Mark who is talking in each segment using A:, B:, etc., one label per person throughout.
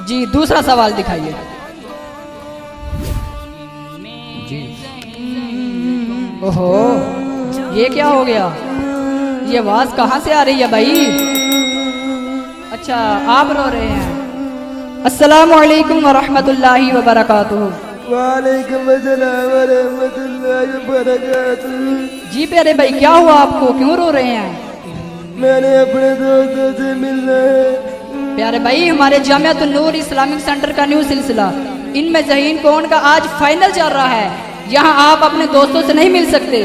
A: جی دوسرا سوال دکھائیے جی اوہو یہ کیا ہو گیا یہ آواز کہاں سے آ رہی ہے بھائی اچھا آپ رو رہے ہیں السلام علیکم ورحمۃ اللہ وبرکاتہ
B: وعلیکم السلام ورحمۃ اللہ وبرکاتہ
A: جی پیارے بھائی کیا ہوا آپ کو کیوں رو رہے ہیں
B: میں نے اپنے دوستوں سے ملنا ہے
A: پیارے بھائی ہمارے جامعۃ النور اسلامک سینٹر کا نیو سلسلہ ان میں ذہین کون کا آج فائنل چل رہا ہے یہاں آپ اپنے دوستوں سے نہیں مل سکتے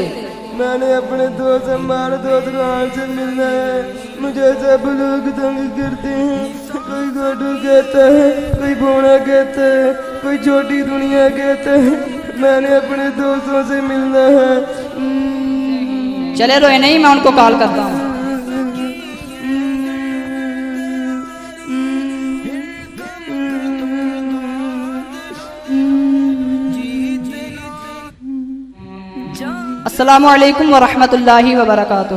B: میں نے اپنے دوست ہمارے دوست خان سے ملنا ہے مجھے سب لوگ تنگ کرتے ہیں کوئی گوڈو کہتا ہے کوئی بونا کہتا ہے کوئی چھوٹی دنیا کہتا ہے میں نے اپنے دوستوں سے ملنا ہے
A: چلے روئے نہیں میں ان کو کال کرتا ہوں السلام علیکم ورحمۃ اللہ وبرکاتہ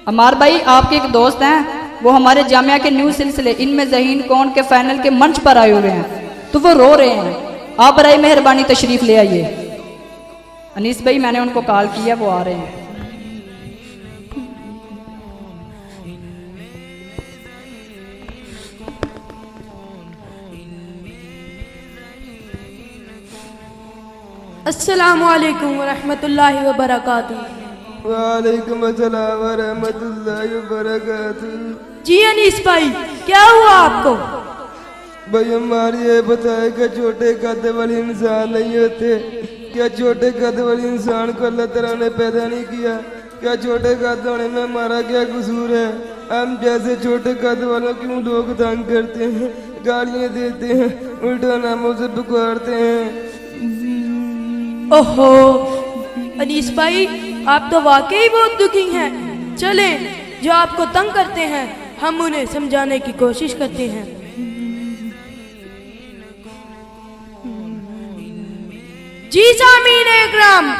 A: عمار بھائی آپ کے ایک دوست ہیں وہ ہمارے جامعہ کے نیو سلسلے ان میں ذہین کون کے فائنل کے منچ پر آئے ہوئے ہیں تو وہ رو رہے ہیں آپ برائے مہربانی تشریف لے آئیے انیس بھائی میں نے ان کو کال کیا وہ آ رہے ہیں
C: السلام علیکم ورحمۃ اللہ وبرکاتہ
B: وعلیکم السلام ورحمۃ اللہ وبرکاتہ
C: جی انیس بھائی کیا ہوا آپ کو
B: بھائی ہماری یہ بتائے کہ چھوٹے قد والے انسان نہیں ہوتے کیا چھوٹے قد والے انسان کو اللہ تعالیٰ نے پیدا نہیں کیا کیا چھوٹے قد ہونے میں ہمارا کیا قصور ہے ہم جیسے چھوٹے قد والوں کیوں لوگ تنگ کرتے ہیں گالیاں دیتے ہیں الٹا ناموں سے پکارتے ہیں
C: اوہو انیس بھائی آپ تو واقعی بہت دکھی ہیں چلیں جو آپ کو تنگ کرتے ہیں ہم انہیں سمجھانے کی کوشش کرتے ہیں جی سامعین اکرام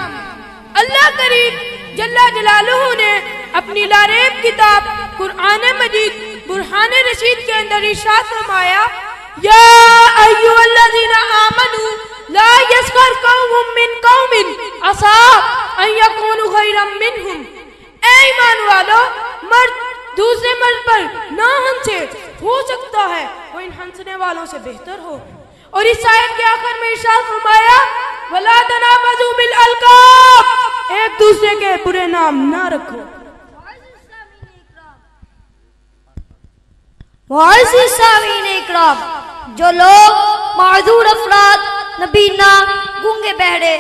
C: اللہ کریم جل جلالہ نے اپنی لاریب کتاب قرآن مجید برہان رشید کے اندر ارشاد فرمایا یا ایھا الذین آمنوا لا یسخر قوم من قوم عسى ان یکونوا خیرا منہم اے ایمان والو مرد دوسرے مرد پر نہ ہنسے ہو سکتا ہے وہ ان ہنسنے والوں سے بہتر ہو اور اس آیت کے آخر میں ارشاد فرمایا وَلَا تَنَابَزُوا بِالْأَلْقَابِ ایک دوسرے کے برے نام نہ رکھو
D: معزز سامعین اکرام جو لوگ معذور افراد نبینا گونگے بہرے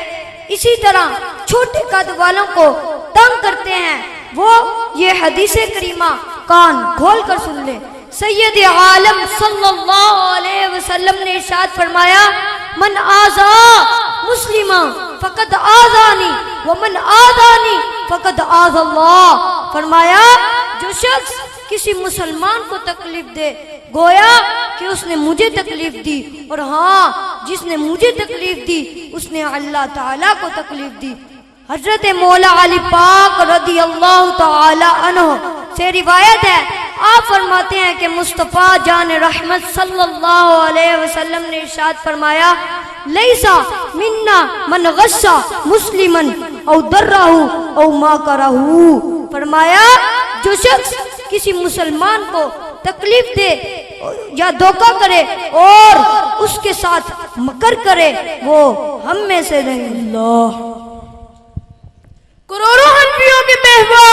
D: اسی طرح چھوٹے قد والوں کو تنگ کرتے ہیں وہ یہ حدیث کریمہ کان کھول کر سن لیں سید عالم صلی اللہ علیہ وسلم نے ارشاد فرمایا من آذا مسلما فقد آذانی ومن آذانی فقد آذا اللہ فرمایا جو شخص کسی مسلمان کو تکلیف دے گویا کہ اس نے مجھے تکلیف دی اور ہاں جس نے مجھے تکلیف دی اس نے اللہ تعالیٰ کو تکلیف دی حضرت مولا علی پاک رضی اللہ تعالی عنہ سے روایت ہے آپ فرماتے ہیں کہ مصطفیٰ جان رحمت صلی اللہ علیہ وسلم نے ارشاد فرمایا لیسا منا من غصہ مسلما او درہ او ما کرہ فرمایا جو شخص کسی مسلمان کو تکلیف دے یا دھوکہ کرے اور اس کے ساتھ مکر کرے وہ ہم میں سے نہیں اللہ
C: کروڑوں حنفیوں کے بہوا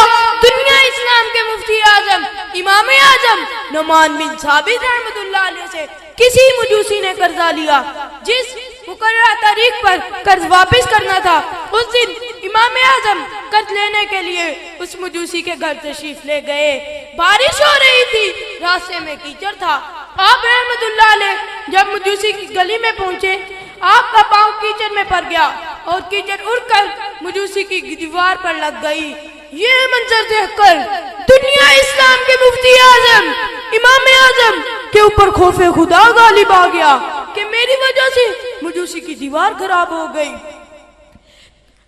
C: دنیا اسلام کے مفتی اعظم امام اعظم نعمان بن ثابت رحمۃ اللہ علیہ سے کسی مجوسی نے قرضہ لیا جس مقررہ تاریخ پر قرض واپس کرنا تھا اس دن امام اعظم قرض لینے کے لیے اس مجوسی کے گھر تشریف لے گئے بارش ہو رہی تھی راستے میں کیچڑ تھا آپ رحمۃ اللہ علیہ جب مجوسی کی گلی میں پہنچے آپ کا پاؤں کیچڑ میں پڑ گیا اور کیچڑ اڑ کر مجوسی کی دیوار پر لگ گئی یہ منظر دیکھ کر دنیا اسلام کے مفتی اعظم امام اعظم کے اوپر خوف خدا غالب آ گیا کہ میری وجہ سے مجوسی کی دیوار خراب ہو گئی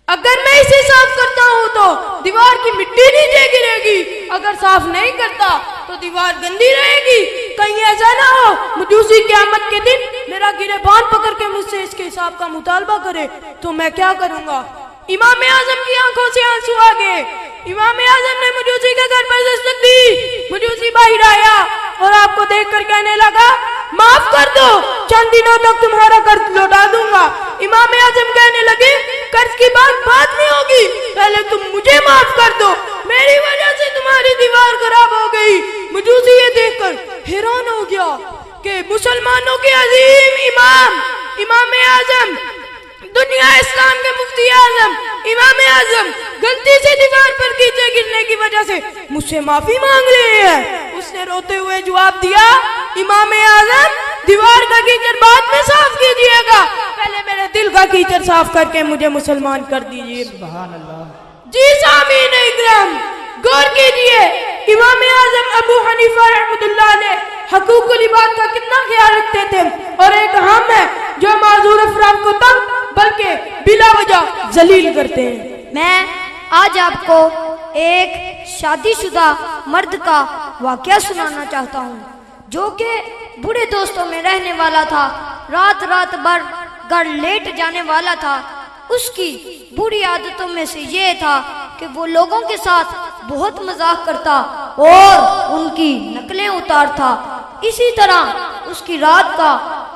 C: اگر میں اسے صاف کرتا ہوں تو دیوار کی مٹی نیچے گرے گی اگر صاف نہیں کرتا تو دیوار گندی رہے گی मजूसी क़यामत के दिन मेरा गिरेबान पकड़ के मुझसे इसके हिसाब का मुतालबा करे तो मैं क्या करूंगा। इमाम आजम की आंखों से आंसू आ गए। इमाम आजम ने मजूसी के घर पर दस्तक दी। मजूसी बाहर आया और आपको देखकर कहने लगा, माफ कर दो, चंद दिनों तक तुम्हारा कर्ज लौटा दूंगा। इमाम आजम कहने लगे, कर्ज की बात बाद में होगी, पहले तुम मुझे माफ कर दो, मेरी वजह से तुम्हारी दीवार खराब हो गई। मजूसी ये देखकर हैरान हो गया कि मुसलमानों के अजीम इमाम इमाम आजम, दुनिया इस्लाम के मुफ्ती आजम इमाम आजम गलती से दीवार पर कीचड़ गिरने की वजह से मुझसे माफी मांग रहे हैं। उसने रोते हुए जवाब दिया, इमाम आजम दीवार का कीचड़ बाद में साफ कीजिएगा, पहले मेरे दिल का कीचड़ साफ करके मुझे मुसलमान कर दीजिए। सुभान अल्लाह। जी सामीन इकराम, गौर कीजिए, इमाम आजम अबू हनीफा रहमतुल्लाह अलैह हकूकुल इबाद का कितना ख्याल रखते थे, और एक हम है जो माजूर अफराद को तंग बल्कि बिला वजह जलील करते हैं।
D: मैं आज आपको एक शादीशुदा मर्द का वाकया सुनाना चाहता हूँ, जो कि बूढ़े दोस्तों में रहने वाला था, रात रात भर घर लेट जाने वाला था। उसकी बुरी आदतों में से ये था कि वो लोगों के साथ बहुत मजाक करता और उनकी नकलें उतारता। इसी तरह उसकी रात का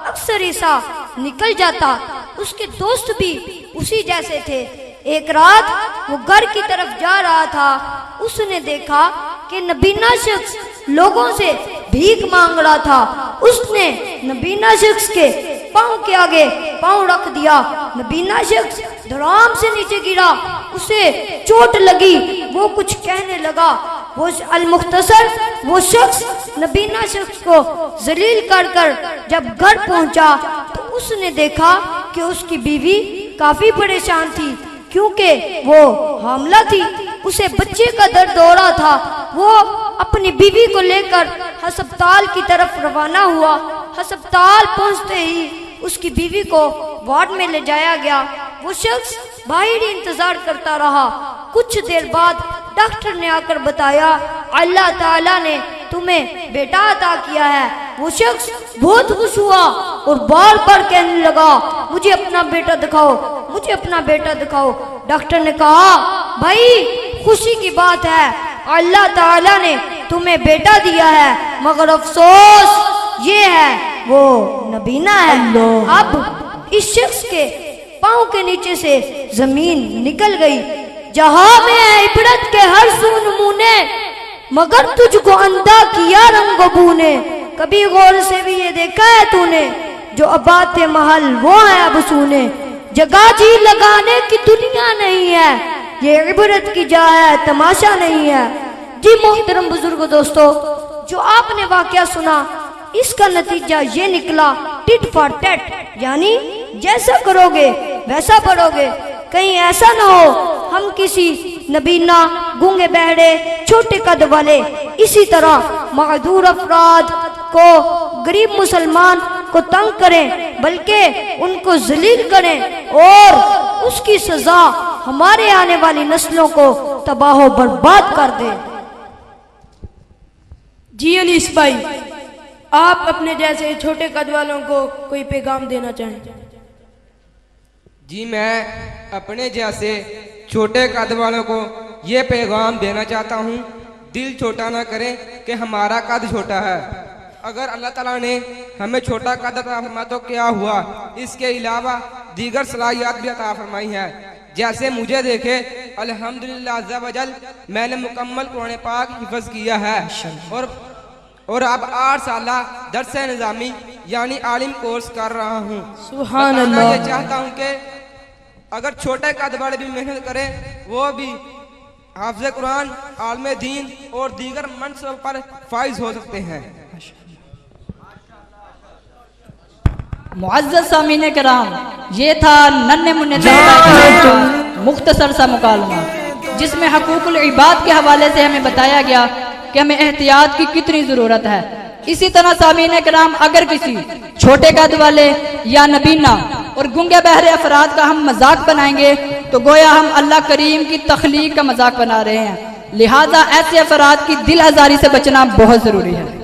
D: अक्सर हिस्सा निकल जाता। उसके दोस्त भी उसी जैसे थे। एक रात वो घर की तरफ जा रहा था। उसने देखा कि नबीना शख्स लोगों से भीख मांग रहा था। उसने नबीना शख्स के पाँव के आगे पाँव रख दिया। नबीना शख्स धड़ाम से नीचे गिरा, उसे चोट लगी। वो कुछ कहने लगा। वो अल-मुख्तसर वो शख्स नबीना शख्स को जलील कर कर जब घर पहुंचा तो उसने देखा कि उसकी बीवी काफी परेशान थी, क्योंकि वो हामला थी। उसे बच्चे का दर्द हो रहा था। वो अपनी बीवी को लेकर हस्पताल की तरफ रवाना हुआ। हस्पताल पहुंचते ही उसकी बीवी को वार्ड में ले जाया गया। वो शख्स बाहर ही इंतजार करता रहा। कुछ देर बाद डॉक्टर ने आकर बताया, अल्लाह ताला ने तुम्हें बेटा अता किया है। वो शख्स बहुत खुश हुआ और बार बार कहने लगा, मुझे अपना बेटा दिखाओ, मुझे अपना बेटा दिखाओ। डॉक्टर ने कहा, भाई खुशी की बात है, अल्लाह ताला ने तुम्हें बेटा दिया है, मगर अफसोस ये है वो नबीना है। अब इस शख्स के पाँव के नीचे से जमीन निकल गई। जहां में है इबरत के हर सू नमूने, मगर तुझको अंधा किया रंगबू ने। कभी गौर से भी ये देखा है तूने, जो आबाद महल वो है अब सूने। जगह जी लगाने की दुनिया नहीं है, ये इबरत की जा है, तमाशा नहीं है। जी मोहतरम बुजुर्ग दोस्तों, जो आपने वाकया सुना, इसका नतीजा ये निकला, टिट फॉर टैट, यानी जैसा करोगे वैसा पढ़ोगे। कहीं ऐसा ना हो हम किसी नबीना, गूंगे बहरे, छोटे कद वाले इसी तरह मादूर अफराद को, गरीब मुसलमान को तंग करें, बल्कि उनको जलील करें और उसकी सजा हमारे आने वाली नस्लों को तबाह बर्बाद कर दें।
C: जी अनीस भाई, आप अपने जैसे छोटे कद वालों को कोई पैगाम देना चाहें?
B: जी मैं अपने जैसे छोटे कद वालों को ये पैगाम देना चाहता हूँ, दिल छोटा ना करें कि हमारा कद छोटा है। अगर अल्लाह ताला ने हमें छोटा कद अता फरमाया तो क्या हुआ, इसके अलावा दीगर सलाहियत भी अता फरमाई है। जैसे मुझे देखे अल्हम्दुलिल्लाह अज़्ज़ा वजल मैंने मुकम्मल कुरान पाक हिफ्ज़ किया है और अब 8 साल दर्स निज़ामी यानी आलिम कोर्स कर रहा हूँ।
C: सुभान अल्लाह।
B: ये चाहता हूँ कि अगर छोटे कद वाले भी मेहनत करें, वो भी हाफ़िज़ कुरान, आलिम दीन और दीगर मनसब पर फाइज हो सकते हैं।
A: मुअज़्ज़ज़ सामीन कराम, ये था नन्हे मुन्ने मुख्तसर सा मुकालमा, जिसमें हकूकुल इबाद के हवाले से हमें बताया गया कि हमें एहतियात की कितनी ज़रूरत है। इसी तरह सामीन कराम, अगर किसी छोटे कद वाले या नबीना और गूंगे बहरे अफराद का हम मजाक बनाएंगे तो गोया हम अल्लाह करीम की तख्लीक का मजाक बना रहे हैं। लिहाजा ऐसे अफराद की दिल आज़ारी से बचना बहुत ज़रूरी है।